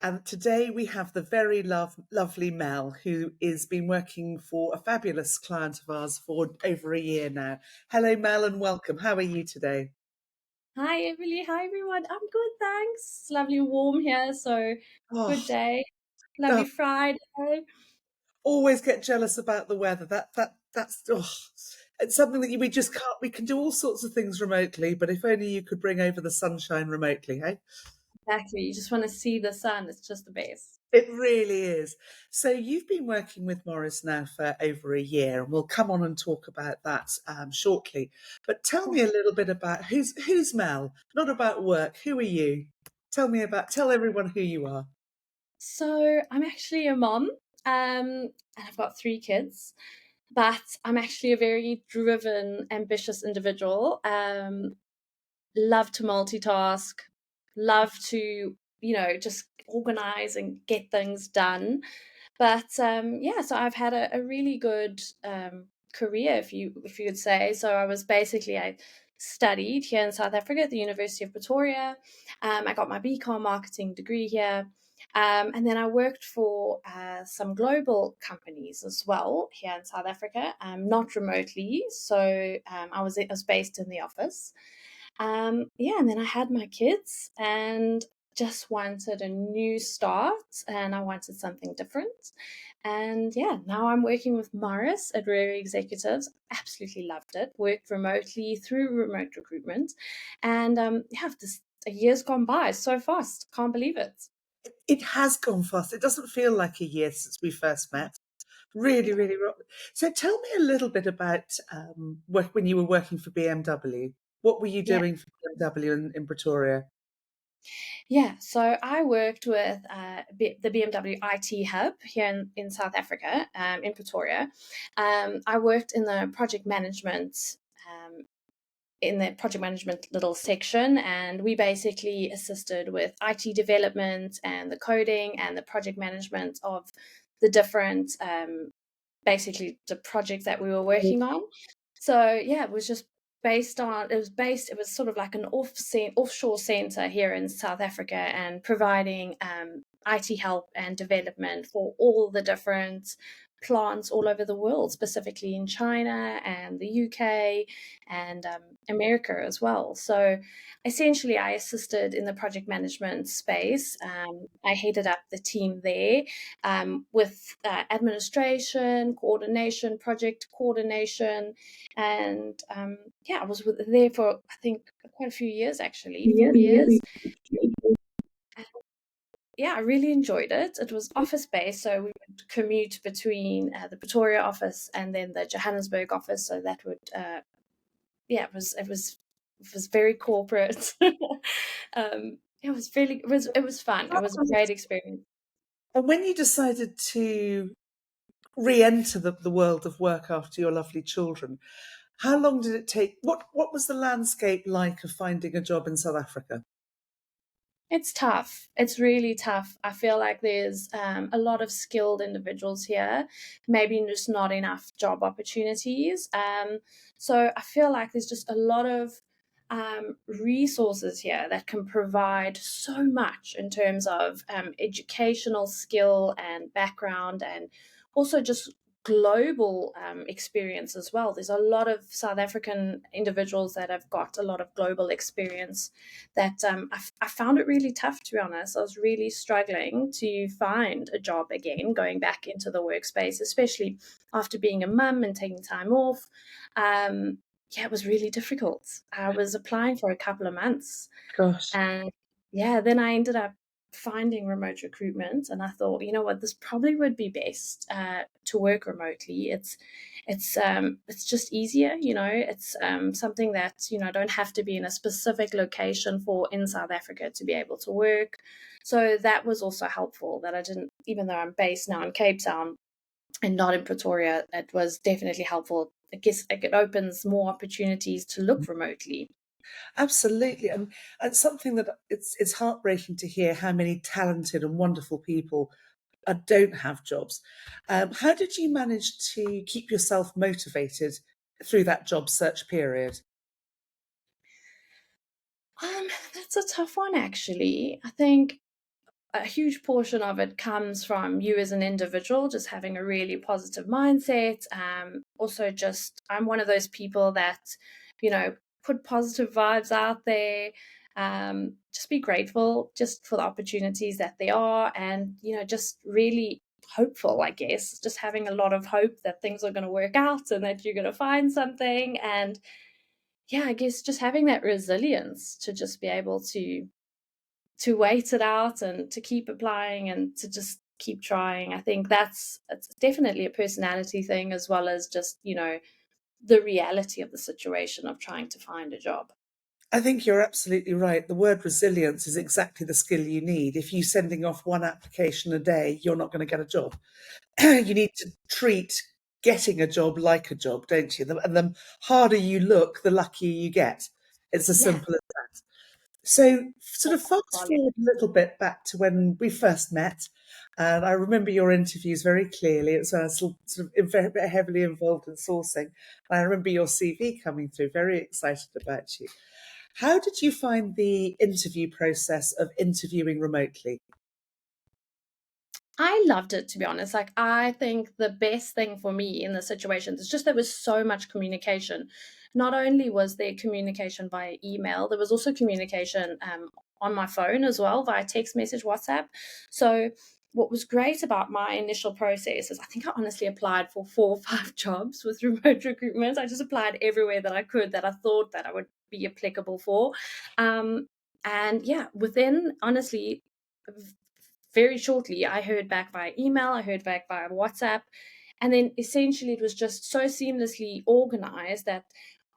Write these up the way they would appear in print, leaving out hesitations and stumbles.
And today we have the very lovely Mel, who has been working for a fabulous client of ours for over a year now. Hello, Mel, and welcome. How are you today? Hi, Emily. Hi, everyone. I'm good, thanks. It's lovely and warm here, so Oh, good day. oh, Lovely Friday. always get jealous about the weather. It's something that we just can't. We can do all sorts of things remotely, but if only you could bring over the sunshine remotely, hey? Exactly. You just want to see the sun. It's just the best. It really is. So you've been working with Morris now for over a year, and we'll come on and talk about that shortly. But tell me a little bit about who's Mel. Not about work. Who are you? Tell everyone who you are. So I'm actually a mom, and I've got three kids, but I'm actually a very driven, ambitious individual. Love to multitask, love to, just organize and get things done. But yeah, so I've had a really good career, if you would say. So I studied here in South Africa at the University of Pretoria. I got my BCom marketing degree here. And then I worked for some global companies as well here in South Africa, not remotely. So I was based in the office. Yeah, and then I had my kids and just wanted a new start and I wanted something different. And yeah, now I'm working with Morris at Rare Executives. Absolutely loved it. Worked remotely through remote recruitment. And yeah, this a year's gone by so fast. Can't believe it. It has gone fast. It doesn't feel like a year since we first met. Really, really. So tell me a little bit about when you were working for BMW. What were you Yeah. doing for BMW in Pretoria? Yeah, so I worked with the BMW IT hub here in South Africa, in Pretoria. I worked um, in the project management little section, and we basically assisted with IT development and the coding and the project management of the different, basically the projects that we were working on. So yeah, it was sort of like an offshore center here in South Africa and providing IT help and development for all the different plants all over the world, specifically in China and the UK and America as well. So essentially, I assisted in the project management space. I headed up the team there with administration, coordination, project coordination, and yeah, there for I think quite a few years actually, 4 years. And yeah, I really enjoyed it. It was office based, so we would commute between the Pretoria office and then the Johannesburg office. So that would, yeah, it was very corporate. It was fun. It was a great experience. And when you decided to re-enter the world of work after your lovely children, how long did it take? What was the landscape like of finding a job in South Africa? It's tough. It's really tough. I feel like there's a lot of skilled individuals here, maybe just not enough job opportunities. So I feel like there's just a lot of resources here that can provide so much in terms of educational skill and background, and also just global experience as well. There's a lot of South African individuals that have got a lot of global experience that I found it really tough, to be honest. I was really struggling to find a job again, going back into the workspace, especially after being a mum and taking time off. Yeah, it was really difficult. I was applying for a couple of months, Gosh. and yeah, then I ended up finding remote recruitment, and I thought, you know what, this probably would be best to work remotely. It's just easier, It's something that I don't have to be in a specific location for in South Africa to be able to work. So that was also helpful that I didn't, even though I'm based now in Cape Town and not in Pretoria, it was definitely helpful. I guess it opens more opportunities to look remotely. Absolutely, and something that it's heartbreaking to hear how many talented and wonderful people don't have jobs. How did you manage to keep yourself motivated through that job search period? That's a tough one, actually. I think a huge portion of it comes from you as an individual, just having a really positive mindset. Also, just I'm one of those people that, you know, put positive vibes out there. Just be grateful just for the opportunities that there are, and you know, just really hopeful, I guess. Just having a lot of hope that things are going to work out and that you're going to find something. And yeah, I guess just having that resilience to just be able to wait it out and to keep applying and to just keep trying. I think it's definitely a personality thing, as well as just, you know, the reality of the situation of trying to find a job. I think you're absolutely right. The word resilience is exactly the skill you need. If you're sending off one application a day, you're not going to get a job. You need to treat getting a job like a job, don't you? And the harder you look, the luckier you get. It's as Yeah. simple as that. So, sort of fast Solid. forward a little bit back to when we first met, and I remember your interviews very clearly. It was sort of very heavily involved in sourcing, and I remember your CV coming through. Very excited about you. How did you find the interview process of interviewing remotely? I loved it, to be honest. Like, I think the best thing for me in the situation is just there was so much communication. Not only was there communication via email, there was also communication on my phone as well, via text message, WhatsApp. So, what was great about my initial process is I think I honestly applied for 4 or 5 jobs with remote recruitment. I just applied everywhere that I could that I thought that I would be applicable for. Um, and yeah, within honestly very shortly, I heard back via email, I heard back via WhatsApp, and then essentially it was just so seamlessly organized that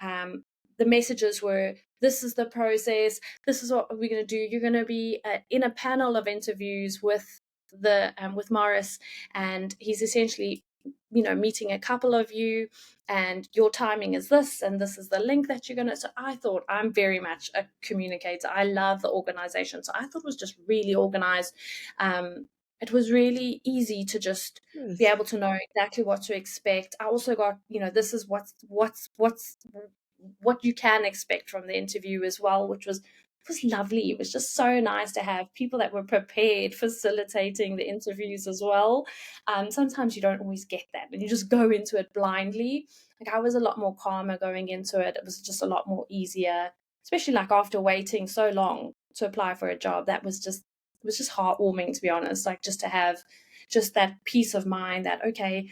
the messages were, this is the process, this is what we're going to do. You're going to be in a panel of interviews with Morris, and he's essentially, you know, meeting a couple of you, and your timing is this, and this is the link that you're going to. So I thought, I'm very much a communicator. I love the organization, so I thought it was just really organized. It was really easy to just be Yes. able to know exactly what to expect. I also got, you know, this is what you can expect from the interview as well, which was, it was lovely. It was just so nice to have people that were prepared facilitating the interviews as well. Sometimes you don't always get that and you just go into it blindly. Like, I was a lot more calmer going into it. It was just a lot more easier, especially like after waiting so long to apply for a job. That was just, it was just heartwarming, to be honest. Like, just to have just that peace of mind that, okay,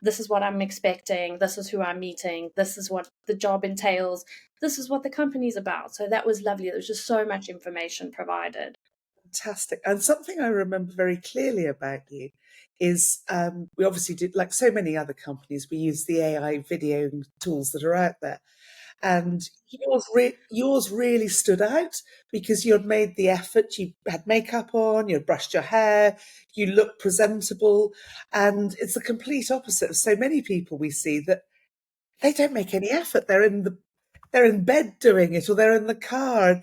this is what I'm expecting, this is who I'm meeting, this is what the job entails, this is what the company's about. So that was lovely. There was just so much information provided. Fantastic. And something I remember very clearly about you is we obviously did, like so many other companies, we use the AI video tools that are out there. And yours really stood out because you had made the effort. You had makeup on, you had brushed your hair, you looked presentable. And it's the complete opposite of so many people we see that they don't make any effort. They're in bed doing it, or they're in the car.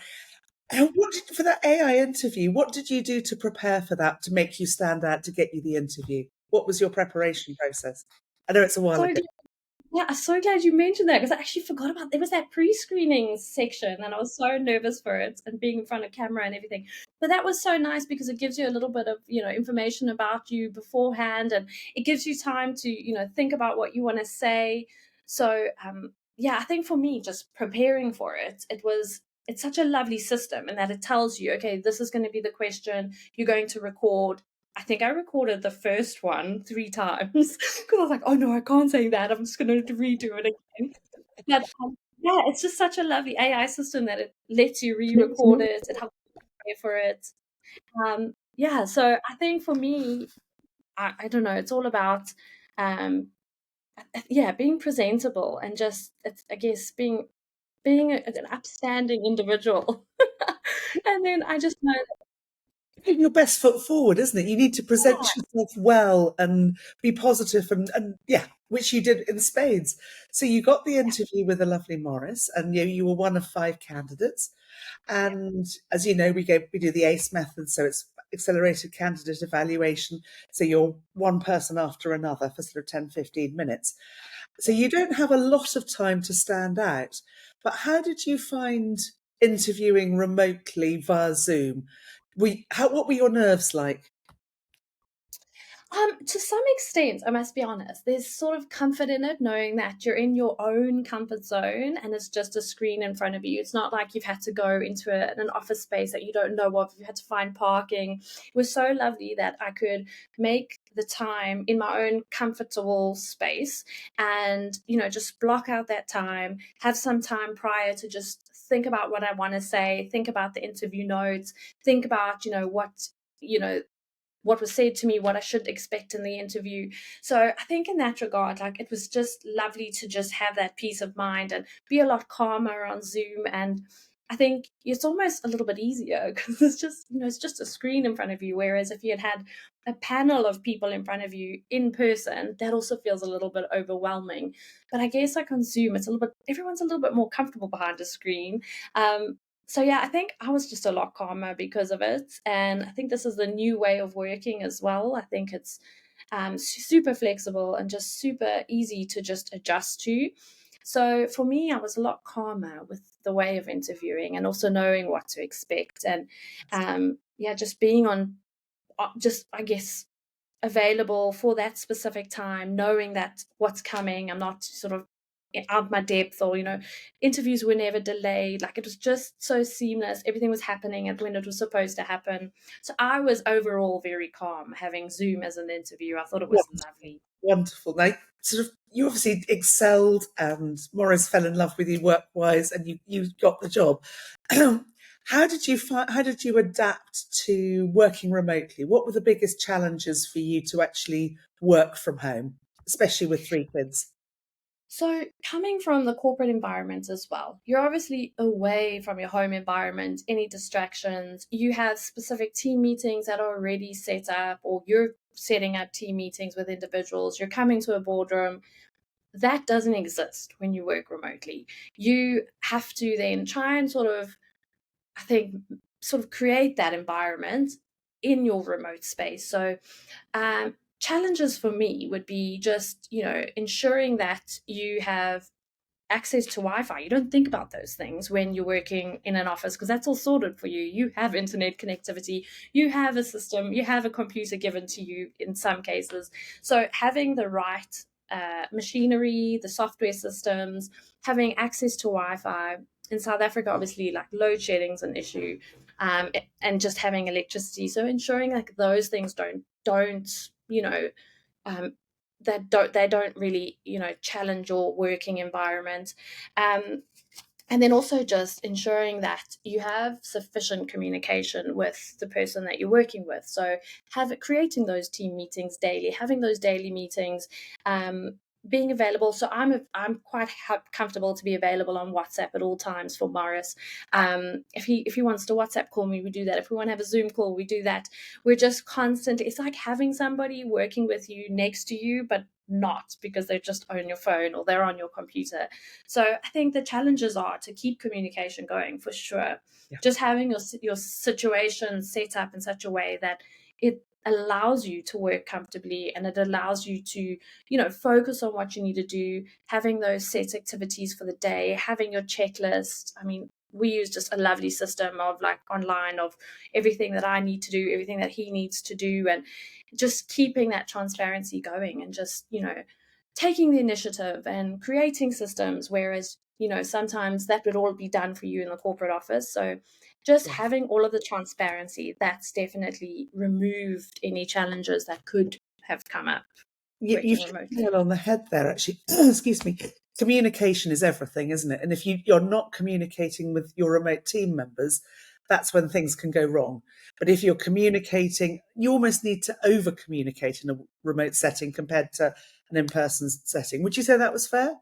And for that AI interview, what did you do to prepare for that, to make you stand out, to get you the interview? What was your preparation process? I know it's a while So ago. yeah, I'm so glad you mentioned that, because I actually forgot about, there was that pre-screening section and I was so nervous for it and being in front of camera and everything. But that was so nice because it gives you a little bit of, you know, information about you beforehand, and it gives you time to, you know, think about what you want to say. So yeah, I think for me, just preparing for it, it's such a lovely system in that it tells you, okay, this is going to be the question you're going to record. I think I recorded the first one 3 times because I was like, "Oh, no, I can't say that. I'm just gonna redo it again." But, yeah, it's just such a lovely AI system that it lets you re-record it. It helps you prepare for it. Yeah, so I think for me, I don't know, it's all about, um, yeah, being presentable and just, it's, I guess, being an upstanding individual. And then I just know that, Putting your best foot forward, isn't it? You need to present yeah, yourself well and be positive, and yeah, which you did in spades. So you got the yeah, interview with the lovely Morris, and you were one of 5 candidates. yeah, And as you know, we do the ACE method, so it's accelerated candidate evaluation. So you're one person after another for sort of 10, 15 minutes. So yeah. you don't have a lot of time to stand out. But how did you find interviewing remotely via Zoom? What were your nerves like? To some extent, I must be honest, there's sort of comfort in it, knowing that you're in your own comfort zone and it's just a screen in front of you. It's not like you've had to go into an office space that you don't know of. You had to find parking. It was so lovely that I could make the time in my own comfortable space and, just block out that time, have some time prior to just think about what I want to say, think about the interview notes, think about, you know, what was said to me, what I should expect in the interview. So I think in that regard, like it was just lovely to just have that peace of mind and be a lot calmer on Zoom. And I think it's almost a little bit easier because it's just a screen in front of you. Whereas if you had a panel of people in front of you in person, that also feels a little bit overwhelming. But I guess like on Zoom, everyone's a little bit more comfortable behind a screen. So yeah, I think I was just a lot calmer because of it, and I think this is the new way of working as well. I think it's super flexible and just super easy to just adjust to. So for me, I was a lot calmer with the way of interviewing and also knowing what to expect, and yeah, just being on, just I guess available for that specific time, knowing that what's coming. I'm not sort of out my depth, or interviews were never delayed. Like it was just so seamless. Everything was happening and when it was supposed to happen. So I was overall very calm having Zoom as an interview. I thought it was Wonderful, lovely. wonderful. Now, sort of, you obviously excelled, and Morris fell in love with you work-wise, and you got the job. How did you find? How did you adapt to working remotely? What were the biggest challenges for you to actually work from home, especially with three kids? So, coming from the corporate environment as well, you're obviously away from your home environment, any distractions. You have specific team meetings that are already set up, or you're setting up team meetings with individuals. You're coming to a boardroom. That doesn't exist when you work remotely. You have to then try and sort of, I think, sort of create that environment in your remote space. So, challenges for me would be just, ensuring that you have access to Wi-Fi. You don't think about those things when you're working in an office because that's all sorted for you. You have internet connectivity, you have a system, you have a computer given to you in some cases. So having the right machinery, the software systems, having access to Wi-Fi. In South Africa, obviously, like load shedding's an issue, and just having electricity. So ensuring like those things don't um, they don't really challenge your working environment, um, and then also just ensuring that you have sufficient communication with the person that you're working with. So creating those team meetings daily, having those daily meetings, being available. So I'm quite comfortable to be available on WhatsApp at all times for Morris. If he wants to WhatsApp call me, we do that. If we want to have a Zoom call, we do that. We're just constantly. It's like having somebody working with you next to you, but not because they're just on your phone or they're on your computer. So I think the challenges are to keep communication going for sure. Yeah. Just having your situation set up in such a way that it allows you to work comfortably and it allows you to focus on what you need to do, having those set activities for the day, having your checklist. I mean, we use just a lovely system of like online of everything that I need to do, everything that he needs to do, and just keeping that transparency going and just taking the initiative and creating systems, whereas sometimes that would all be done for you in the corporate office. So just Yeah. having all of the transparency, that's definitely removed any challenges that could have come up You've working hit the remotely. nail on the head there, actually. Excuse me. Communication is everything, isn't it? And if you're not communicating with your remote team members, that's when things can go wrong. But if you're communicating, you almost need to over communicate in a remote setting compared to an in person setting. Would you say that was fair?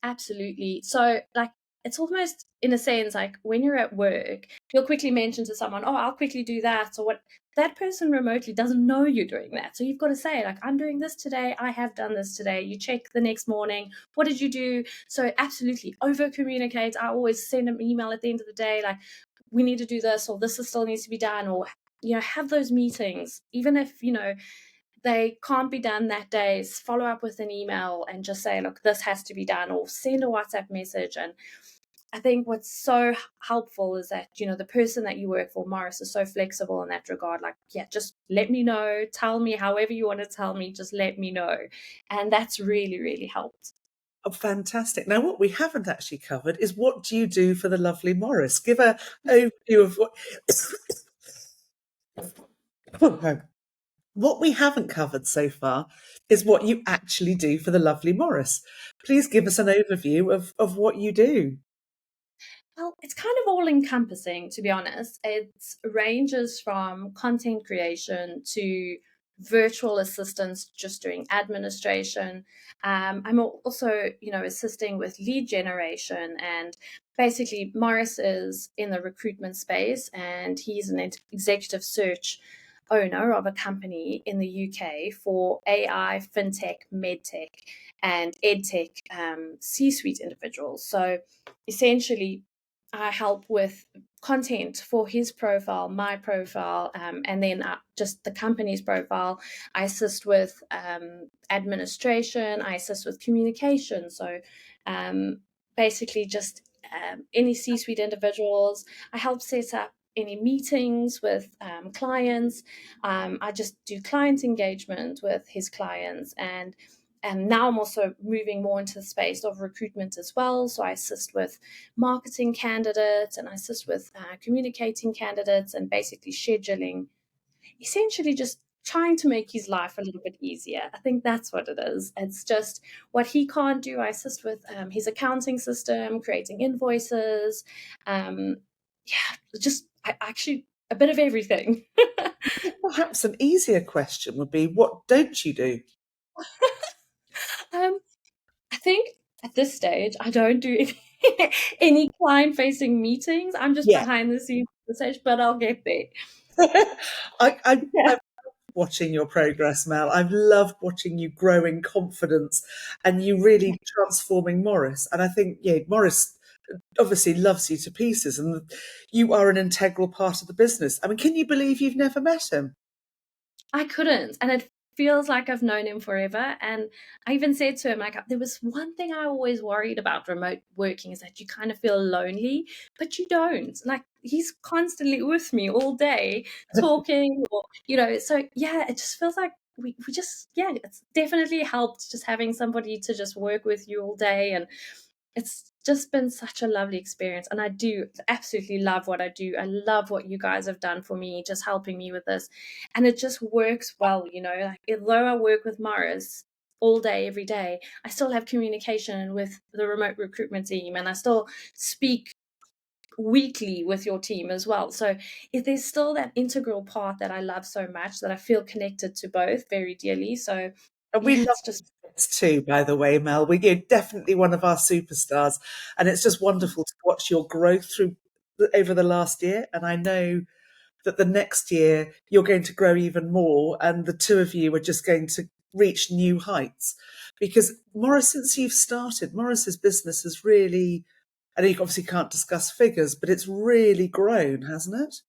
Absolutely. So, like, it's almost in a sense like when you're at work, you'll quickly mention to someone, "Oh, I'll quickly do that," or what. That person remotely doesn't know you're doing that. So you've got to say, like, "I'm doing this today. I have done this today." You check the next morning. What did you do? So, absolutely over communicate. I always send an email at the end of the day, like, "We need to do this," or "This is still needs to be done," or have those meetings, even if they can't be done that day. Follow up with an email and just say, look, this has to be done, or send a WhatsApp message. And I think what's so helpful is that, the person that you work for, Morris, is so flexible in that regard. Like, yeah, just let me know, tell me however you want to tell me, just let me know. And that's really, really helped. Oh, fantastic. Now, what we haven't actually covered is what do you do for the lovely Morris? Give a overview of what. What we haven't covered so far is what you actually do for the lovely Morris. Please give us an overview of what you do. Well, it's kind of all encompassing, to be honest. It ranges from content creation to virtual assistants just doing administration. I'm also, assisting with lead generation, and basically Morris is in the recruitment space, and he's an executive search owner of a company in the UK for AI, fintech, medtech, and edtech C-suite individuals. So essentially, I help with content for his profile, my profile, and then just the company's profile. I assist with administration. I assist with communication. So basically, just any C-suite individuals. I help set up any meetings with clients. I just do client engagement with his clients, and now I'm also moving more into the space of recruitment as well. So I assist with marketing candidates, and I assist with communicating candidates, and basically scheduling, essentially just trying to make his life a little bit easier. I think that's what it is. It's just what he can't do. I assist with his accounting system, creating invoices. Yeah, just actually a bit of everything. Perhaps an easier question would be, what don't you do? um, I think at this stage, I don't do any client-facing meetings. I'm just Yeah. behind the scenes at this stage, but I'll get there. I've watching your progress, Mel. I've loved watching you grow in confidence and you really transforming Morris. And I think, yeah, Morris obviously loves you to pieces and you are an integral part of the business. I mean, can you believe you've never met him? I couldn't, and it feels like I've known him forever. And I even said to him, like, there was one thing I always worried about remote working is that you kind of feel lonely, but you don't. Like, he's constantly with me all day, talking, or So yeah, it just feels like we just yeah, it's definitely helped just having somebody to just work with you all day, and it's just been such a lovely experience. And I do absolutely love what I do. I love what you guys have done for me, just helping me with this. And it just works well, like, although I work with Morris all day, every day, I still have communication with the remote recruitment team, and I still speak weekly with your team as well. So if there's still that integral part that I love so much, that I feel connected to both very dearly. So And we yeah, love it's just it too, by the way, Mel. You're definitely one of our superstars. And it's just wonderful to watch your growth through over the last year. And I know that the next year you're going to grow even more and the two of you are just going to reach new heights. Because Morris, since you've started, Morris's business has really, I know you obviously can't discuss figures, but it's really grown, hasn't it?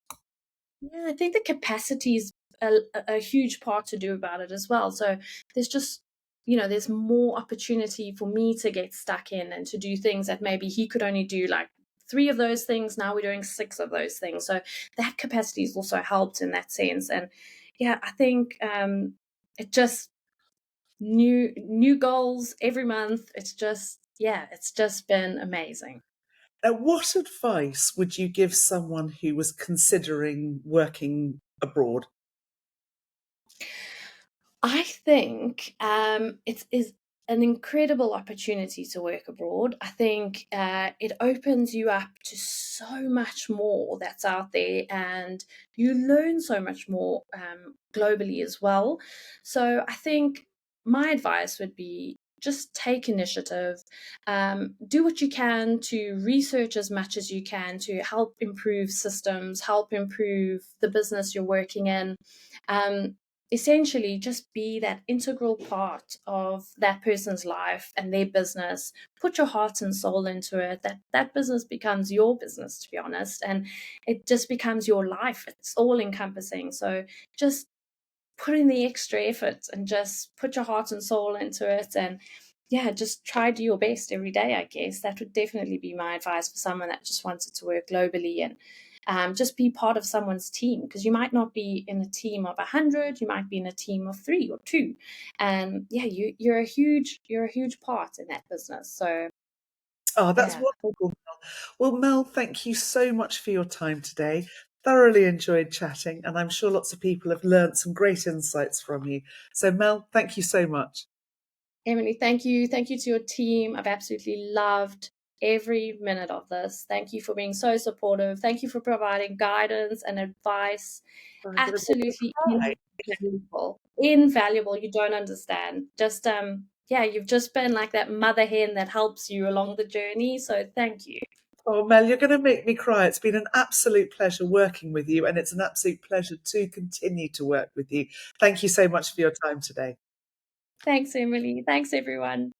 Yeah, I think the capacity is a huge part to do about it as well. So there's just, there's more opportunity for me to get stuck in and to do things that maybe he could only do like three of those things. Now we're doing six of those things. So that capacity has also helped in that sense. And yeah, I think it just new goals every month. It's just, yeah, it's just been amazing. Now, what advice would you give someone who was considering working abroad? I think it is an incredible opportunity to work abroad. I think it opens you up to so much more that's out there, and you learn so much more globally as well. So I think my advice would be just take initiative, do what you can to research as much as you can to help improve systems, help improve the business you're working in. Um, Essentially just be that integral part of that person's life and their business. Put your heart and soul into it. That business becomes your business, to be honest, and it just becomes your life. It's all encompassing. So just put in the extra effort and just put your heart and soul into it, and yeah, just try do your best every day, I guess. That would definitely be my advice for someone that just wanted to work globally, and just be part of someone's team, because you might not be in a team of 100, you might be in a team of 3 or 2. And yeah, you're a huge part in that business. So Oh, that's yeah. wonderful, Mel. Well, Mel, thank you so much for your time today. Thoroughly enjoyed chatting, and I'm sure lots of people have learned some great insights from you. So, Mel, thank you so much. Emily, thank you. Thank you to your team. I've absolutely loved every minute of this. Thank you for being so supportive. Thank you for providing guidance and advice. I'm going to Absolutely cry. invaluable. Invaluable. You don't understand. Just yeah, you've just been like that mother hen that helps you along the journey. So thank you. Oh, Mel, you're going to make me cry. It's been an absolute pleasure working with you, and it's an absolute pleasure to continue to work with you. Thank you so much for your time today. Thanks, Emily. Thanks, everyone.